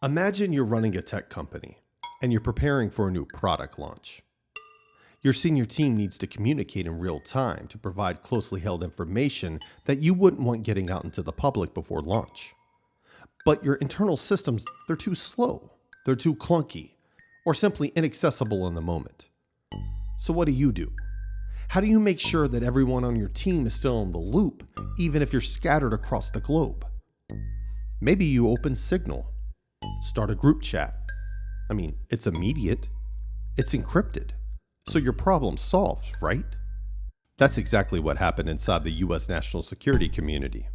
Imagine you're running a tech company and you're preparing for a new product launch. Your senior team needs to communicate in real time to provide closely held information that you wouldn't want getting out into the public before launch. But your internal systems, they're too slow, they're too clunky, or simply inaccessible in the moment. So what do? How do you make sure that everyone on your team is still in the loop, even if you're scattered across the globe? Maybe you open Signal, start a group chat. It's immediate, it's encrypted, so your problem solves, right? That's exactly what happened inside the US national security community.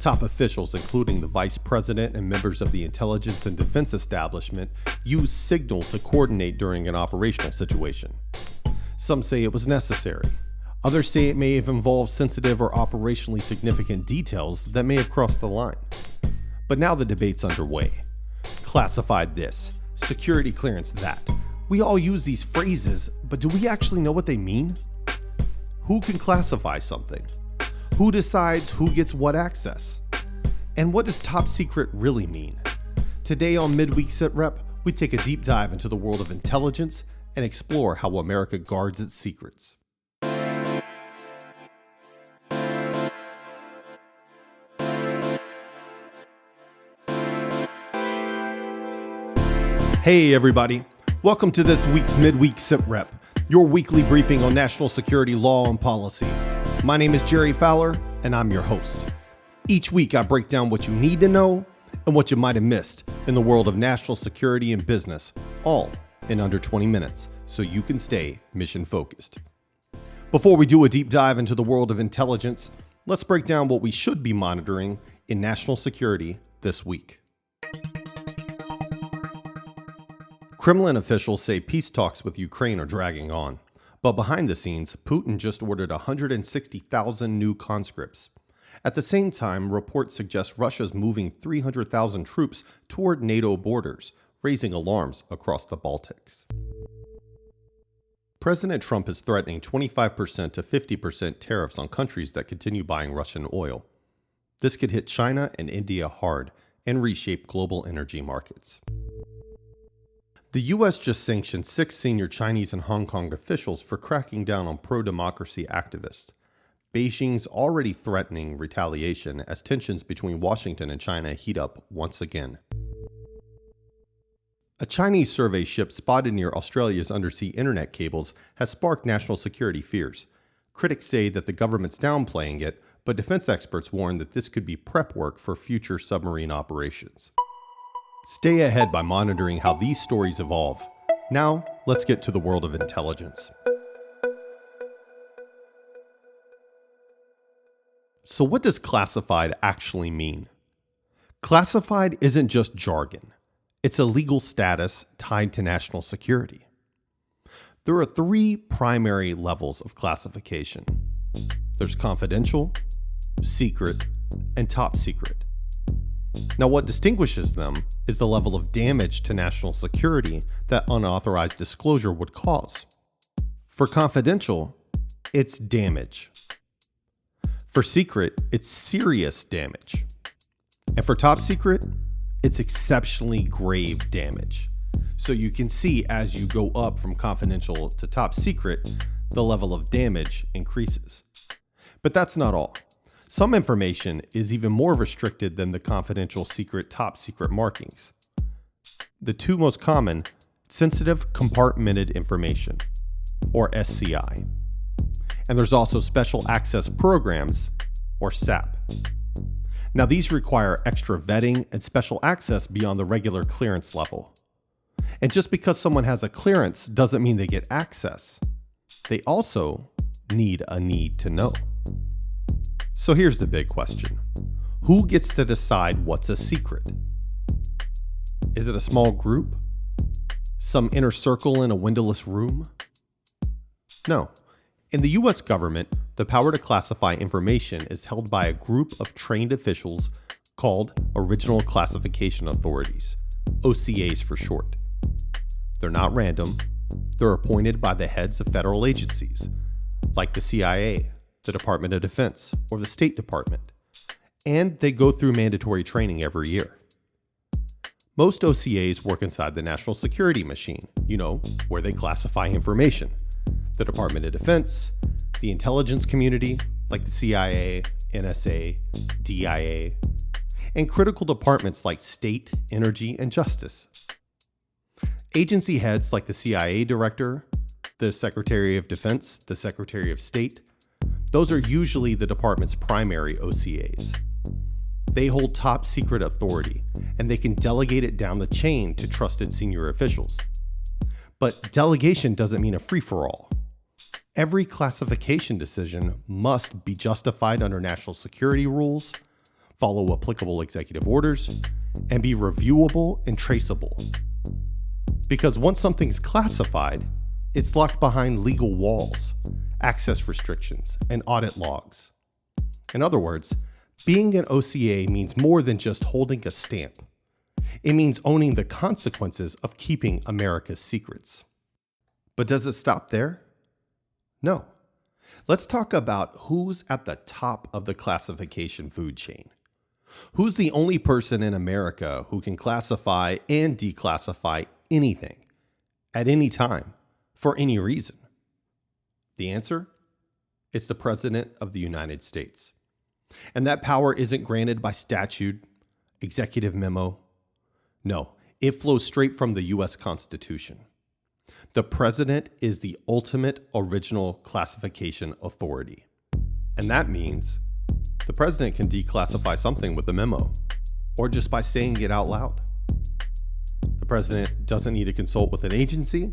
Top officials, including the vice president and members of the intelligence and defense establishment, used Signal to coordinate during an operational situation. Some say it was necessary. Others say it may have involved sensitive or operationally significant details that may have crossed the line. But now the debate's underway. Classified this, security clearance that. We all use these phrases, but do we actually know what they mean? Who can classify something? Who decides who gets what access? And what does top secret really mean? Today on Midweek Sitrep, we take a deep dive into the world of intelligence and explore how America guards its secrets. Hey everybody, welcome to this week's Midweek Sitrep, your weekly briefing on national security law and policy. My name is Jerry Fowler, and I'm your host. Each week I break down what you need to know and what you might have missed in the world of national security and business, all in under 20 minutes, so you can stay mission focused. Before we do a deep dive into the world of intelligence, let's break down what we should be monitoring in national security this week. Kremlin officials say peace talks with Ukraine are dragging on, but behind the scenes, Putin just ordered 160,000 new conscripts. At the same time, reports suggest Russia's moving 300,000 troops toward NATO borders, raising alarms across the Baltics. President Trump is threatening 25% to 50% tariffs on countries that continue buying Russian oil. This could hit China and India hard and reshape global energy markets. The U.S. just sanctioned 6 senior Chinese and Hong Kong officials for cracking down on pro-democracy activists. Beijing's already threatening retaliation as tensions between Washington and China heat up once again. A Chinese survey ship spotted near Australia's undersea internet cables has sparked national security fears. Critics say that the government's downplaying it, but defense experts warn that this could be prep work for future submarine operations. Stay ahead by monitoring how these stories evolve. Now, let's get to the world of intelligence. So what does classified actually mean? Classified isn't just jargon. It's a legal status tied to national security. There are 3 primary levels of classification. There's confidential, secret, and top secret. Now, what distinguishes them is the level of damage to national security that unauthorized disclosure would cause. For confidential, it's damage. For secret, it's serious damage. And for top secret, it's exceptionally grave damage. So you can see as you go up from confidential to top secret, the level of damage increases. But that's not all. Some information is even more restricted than the confidential, secret, top secret markings. The 2 most common, sensitive compartmented information, or SCI. And there's also special access programs, or SAP. Now these require extra vetting and special access beyond the regular clearance level. And just because someone has a clearance doesn't mean they get access. They also need a need to know. So here's the big question. Who gets to decide what's a secret? Is it a small group? Some inner circle in a windowless room? No. In the US government, the power to classify information is held by a group of trained officials called Original Classification Authorities, OCAs for short. They're not random. They're appointed by the heads of federal agencies, like the CIA, the Department of Defense, or the State Department, and they go through mandatory training every year. Most OCAs work inside the national security machine, where they classify information. The Department of Defense, the intelligence community, like the CIA, NSA, DIA, and critical departments like State, Energy, and Justice. Agency heads like the CIA Director, the Secretary of Defense, the Secretary of State, those are usually the department's primary OCAs. They hold top secret authority, and they can delegate it down the chain to trusted senior officials. But delegation doesn't mean a free-for-all. Every classification decision must be justified under national security rules, follow applicable executive orders, and be reviewable and traceable. Because once something's classified, it's locked behind legal walls, access restrictions, and audit logs. In other words, being an OCA means more than just holding a stamp. It means owning the consequences of keeping America's secrets. But does it stop there? No. Let's talk about who's at the top of the classification food chain. Who's the only person in America who can classify and declassify anything at any time for any reason? The answer? It's the President of the United States. And that power isn't granted by statute, executive memo. No, it flows straight from the U.S. Constitution. The President is the ultimate original classification authority. And that means the President can declassify something with a memo or just by saying it out loud. The President doesn't need to consult with an agency,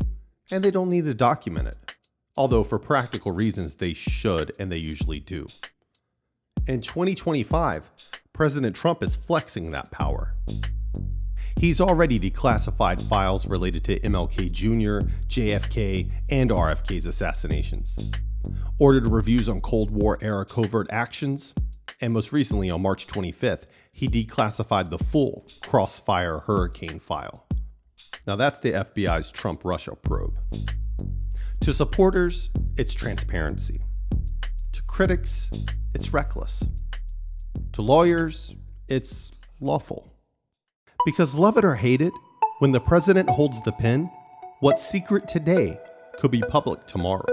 and they don't need to document it. Although for practical reasons, they should, and they usually do. In 2025, President Trump is flexing that power. He's already declassified files related to MLK Jr., JFK, and RFK's assassinations, ordered reviews on Cold War-era covert actions, and most recently on March 25th, he declassified the full Crossfire Hurricane file. Now that's the FBI's Trump-Russia probe. To supporters, it's transparency. To critics, it's reckless. To lawyers, it's lawful. Because love it or hate it, when the president holds the pen, what's secret today could be public tomorrow.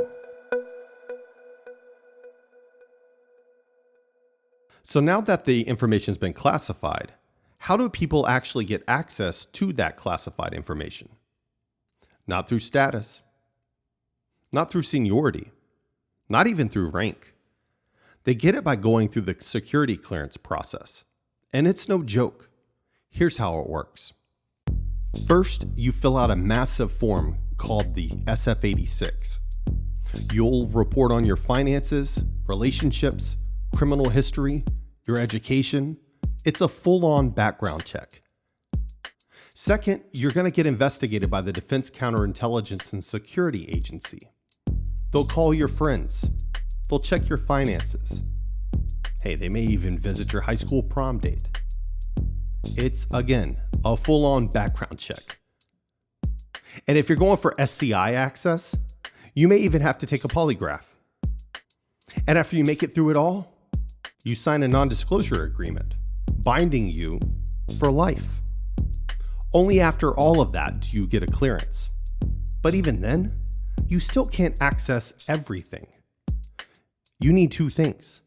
So now that the information's been classified, how do people actually get access to that classified information? Not through status, not through seniority, not even through rank. They get it by going through the security clearance process. And it's no joke. Here's how it works. First, you fill out a massive form called the SF-86. You'll report on your finances, relationships, criminal history, your education. It's a full-on background check. Second, you're going to get investigated by the Defense Counterintelligence and Security Agency. They'll call your friends. They'll check your finances. Hey, they may even visit your high school prom date. It's, again, a full-on background check. And if you're going for SCI access, you may even have to take a polygraph. And after you make it through it all, you sign a non-disclosure agreement, binding you for life. Only after all of that do you get a clearance. But even then, you still can't access everything. You need two things: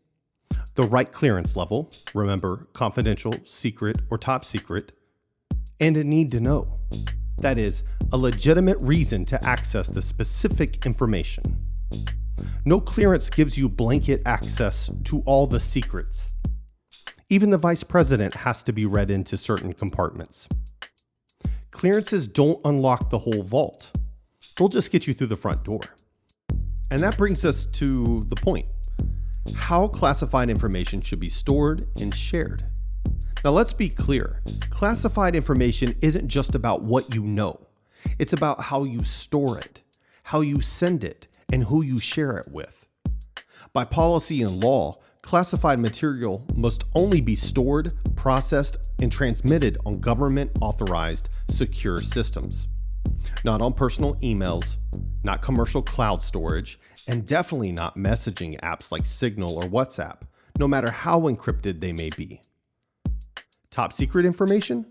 the right clearance level, remember, confidential, secret, or top secret, and a need to know. That is, a legitimate reason to access the specific information. No clearance gives you blanket access to all the secrets. Even the vice president has to be read into certain compartments. Clearances don't unlock the whole vault. They'll just get you through the front door. And that brings us to the point: how classified information should be stored and shared. Now let's be clear, classified information isn't just about what you know. It's about how you store it, how you send it, and who you share it with. By policy and law, classified material must only be stored, processed, and transmitted on government-authorized secure systems. Not on personal emails, not commercial cloud storage, and definitely not messaging apps like Signal or WhatsApp, no matter how encrypted they may be. Top secret information?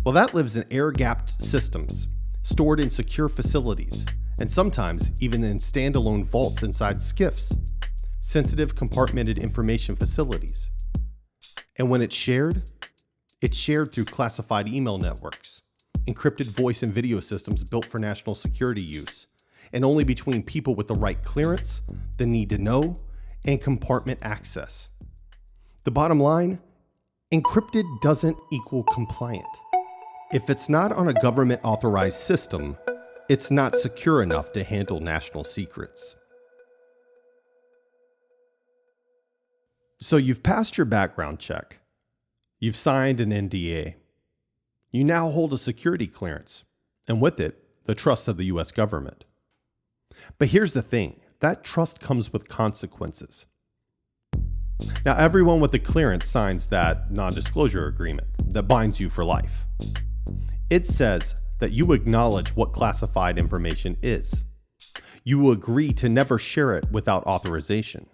Well, that lives in air-gapped systems, stored in secure facilities, and sometimes even in standalone vaults inside SCIFs, sensitive compartmented information facilities. And when it's shared through classified email networks, encrypted voice and video systems built for national security use, and only between people with the right clearance, the need to know, and compartment access. The bottom line, encrypted doesn't equal compliant. If it's not on a government-authorized system, it's not secure enough to handle national secrets. So you've passed your background check. You've signed an NDA. You now hold a security clearance, and with it, the trust of the US government. But here's the thing, that trust comes with consequences. Now, everyone with the clearance signs that non-disclosure agreement that binds you for life. It says that you acknowledge what classified information is. You will agree to never share it without authorization.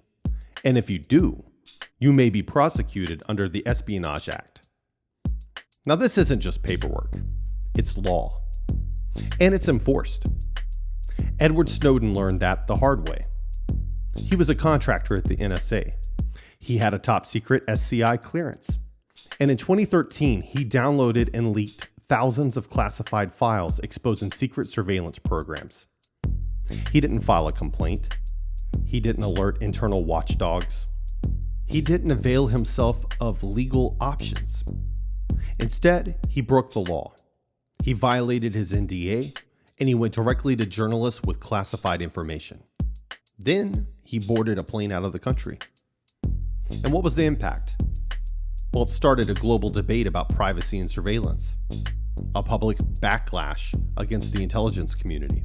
And if you do, you may be prosecuted under the Espionage Act. Now, this isn't just paperwork. It's law. And it's enforced. Edward Snowden learned that the hard way. He was a contractor at the NSA. He had a top secret SCI clearance. And in 2013, he downloaded and leaked thousands of classified files exposing secret surveillance programs. He didn't file a complaint. He didn't alert internal watchdogs. He didn't avail himself of legal options. Instead, he broke the law. He violated his NDA, and he went directly to journalists with classified information. Then, he boarded a plane out of the country. And what was the impact? Well, it started a global debate about privacy and surveillance, a public backlash against the intelligence community,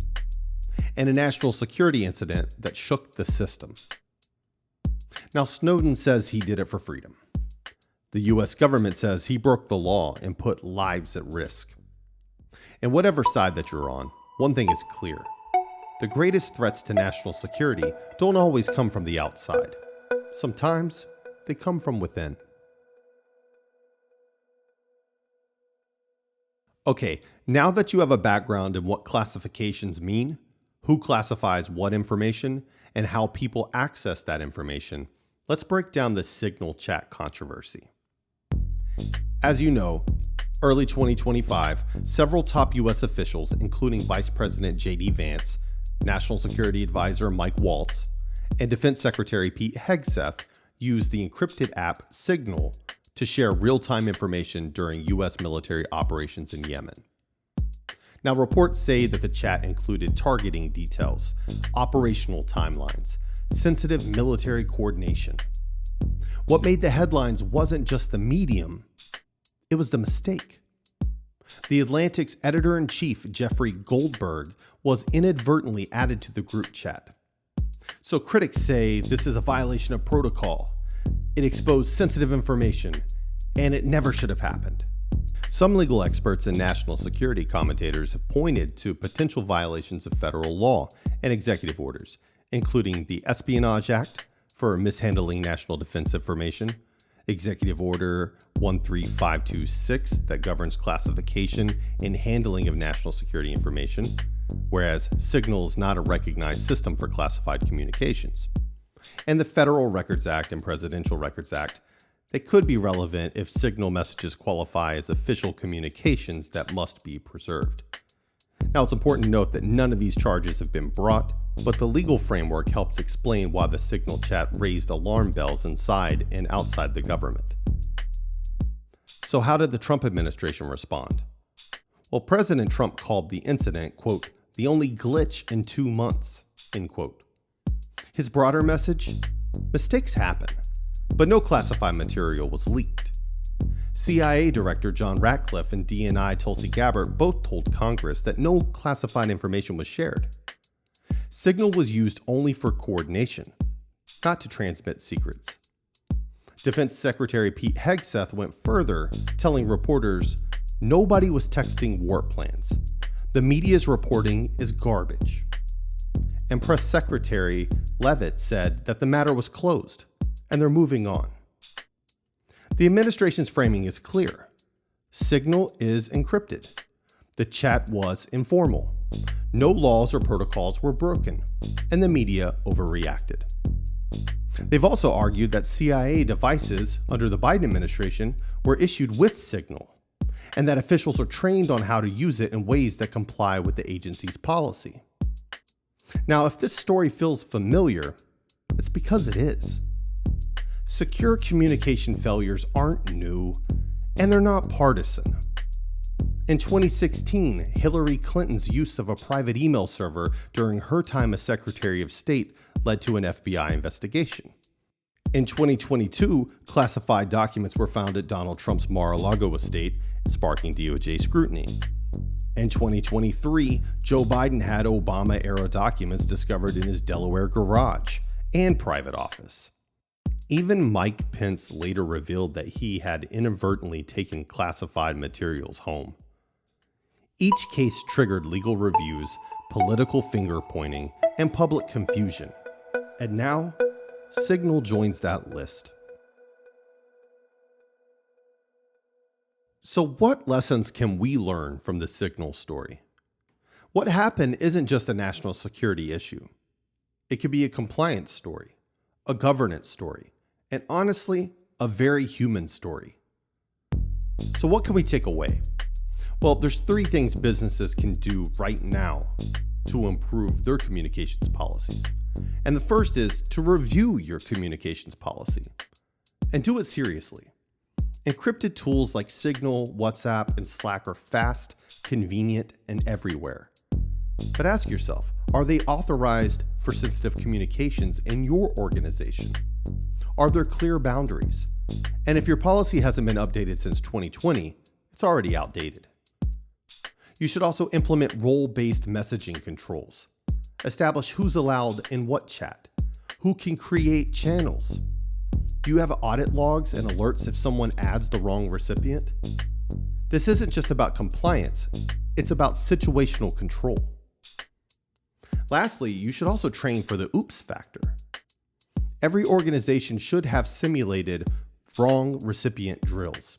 and a national security incident that shook the system. Now, Snowden says he did it for freedom. The US government says he broke the law and put lives at risk. And whatever side that you're on, one thing is clear. The greatest threats to national security don't always come from the outside. Sometimes they come from within. Okay, now that you have a background in what classifications mean, who classifies what information, and how people access that information, let's break down the Signal chat controversy. As you know, early 2025, several top US officials, including Vice President J.D. Vance, National Security Advisor Mike Waltz, and Defense Secretary Pete Hegseth, used the encrypted app Signal to share real-time information during US military operations in Yemen. Now, reports say that the chat included targeting details, operational timelines, sensitive military coordination. What made the headlines wasn't just the medium, it was the mistake. The Atlantic's editor-in-chief, Jeffrey Goldberg, was inadvertently added to the group chat. So critics say this is a violation of protocol. It exposed sensitive information, and it never should have happened. Some legal experts and national security commentators have pointed to potential violations of federal law and executive orders, including the Espionage Act for mishandling national defense information, Executive Order 13526 that governs classification and handling of national security information, whereas Signal is not a recognized system for classified communications, and the Federal Records Act and Presidential Records Act that could be relevant if Signal messages qualify as official communications that must be preserved. Now, it's important to note that none of these charges have been brought, but the legal framework helps explain why the Signal chat raised alarm bells inside and outside the government. So how did the Trump administration respond? Well, President Trump called the incident, quote, the only glitch in 2 months, end quote. His broader message? Mistakes happen, but no classified material was leaked. CIA Director John Ratcliffe and DNI Tulsi Gabbard both told Congress that no classified information was shared. Signal was used only for coordination, not to transmit secrets. Defense Secretary Pete Hegseth went further, telling reporters nobody was texting war plans. The media's reporting is garbage. And Press Secretary Leavitt said that the matter was closed and they're moving on. The administration's framing is clear. Signal is encrypted. The chat was informal. No laws or protocols were broken, and the media overreacted. They've also argued that CIA devices under the Biden administration were issued with Signal, and that officials are trained on how to use it in ways that comply with the agency's policy. Now, if this story feels familiar, it's because it is. Secure communication failures aren't new, and they're not partisan. In 2016, Hillary Clinton's use of a private email server during her time as Secretary of State led to an FBI investigation. In 2022, classified documents were found at Donald Trump's Mar-a-Lago estate, sparking DOJ scrutiny. In 2023, Joe Biden had Obama-era documents discovered in his Delaware garage and private office. Even Mike Pence later revealed that he had inadvertently taken classified materials home. Each case triggered legal reviews, political finger-pointing, and public confusion. And now, Signal joins that list. So what lessons can we learn from the Signal story? What happened isn't just a national security issue. It could be a compliance story, a governance story, and honestly, a very human story. So what can we take away? Well, there's 3 things businesses can do right now to improve their communications policies. And the first is to review your communications policy and do it seriously. Encrypted tools like Signal, WhatsApp, and Slack are fast, convenient, and everywhere. But ask yourself, are they authorized for sensitive communications in your organization? Are there clear boundaries? And if your policy hasn't been updated since 2020, it's already outdated. You should also implement role-based messaging controls. Establish who's allowed in what chat, who can create channels. Do you have audit logs and alerts if someone adds the wrong recipient? This isn't just about compliance, it's about situational control. Lastly, you should also train for the oops factor. Every organization should have simulated wrong recipient drills.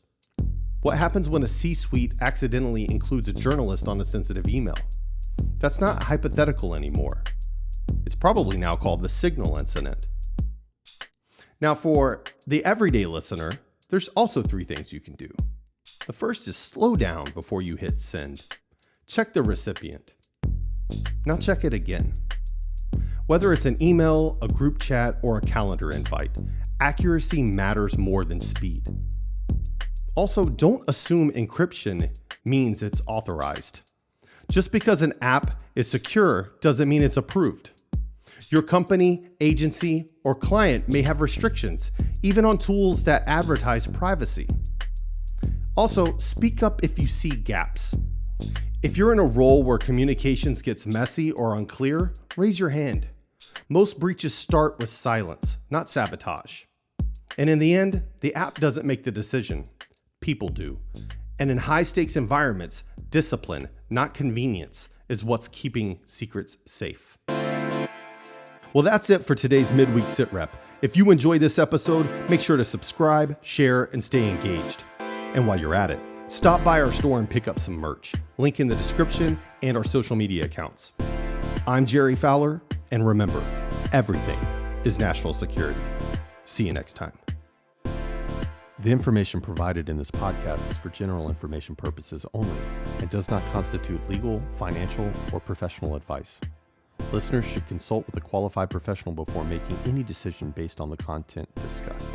What happens when a C-suite accidentally includes a journalist on a sensitive email? That's not hypothetical anymore. It's probably now called the Signal incident. Now, for the everyday listener, there's also 3 things you can do. The first is slow down before you hit send. Check the recipient. Now check it again. Whether it's an email, a group chat, or a calendar invite, accuracy matters more than speed. Also, don't assume encryption means it's authorized. Just because an app is secure doesn't mean it's approved. Your company, agency, or client may have restrictions, even on tools that advertise privacy. Also, speak up if you see gaps. If you're in a role where communications gets messy or unclear, raise your hand. Most breaches start with silence, not sabotage. And in the end, the app doesn't make the decision. People do. And in high-stakes environments, discipline, not convenience, is what's keeping secrets safe. Well, that's it for today's Midweek Sitrep. If you enjoyed this episode, make sure to subscribe, share, and stay engaged. And while you're at it, stop by our store and pick up some merch. Link in the description and our social media accounts. I'm Jerry Fowler, and remember, everything is national security. See you next time. The information provided in this podcast is for general information purposes only and does not constitute legal, financial, or professional advice. Listeners should consult with a qualified professional before making any decision based on the content discussed.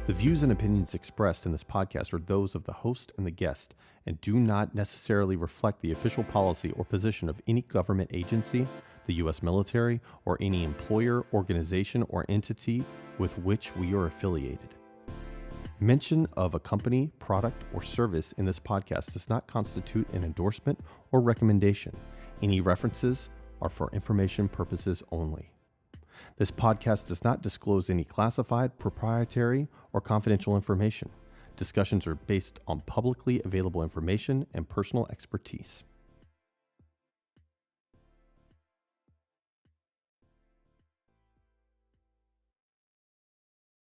The views and opinions expressed in this podcast are those of the host and the guest and do not necessarily reflect the official policy or position of any government agency, the U.S. military, or any employer, organization, or entity with which we are affiliated. Mention of a company, product, or service in this podcast does not constitute an endorsement or recommendation. Any references are for information purposes only. This podcast does not disclose any classified, proprietary, or confidential information. Discussions are based on publicly available information and personal expertise.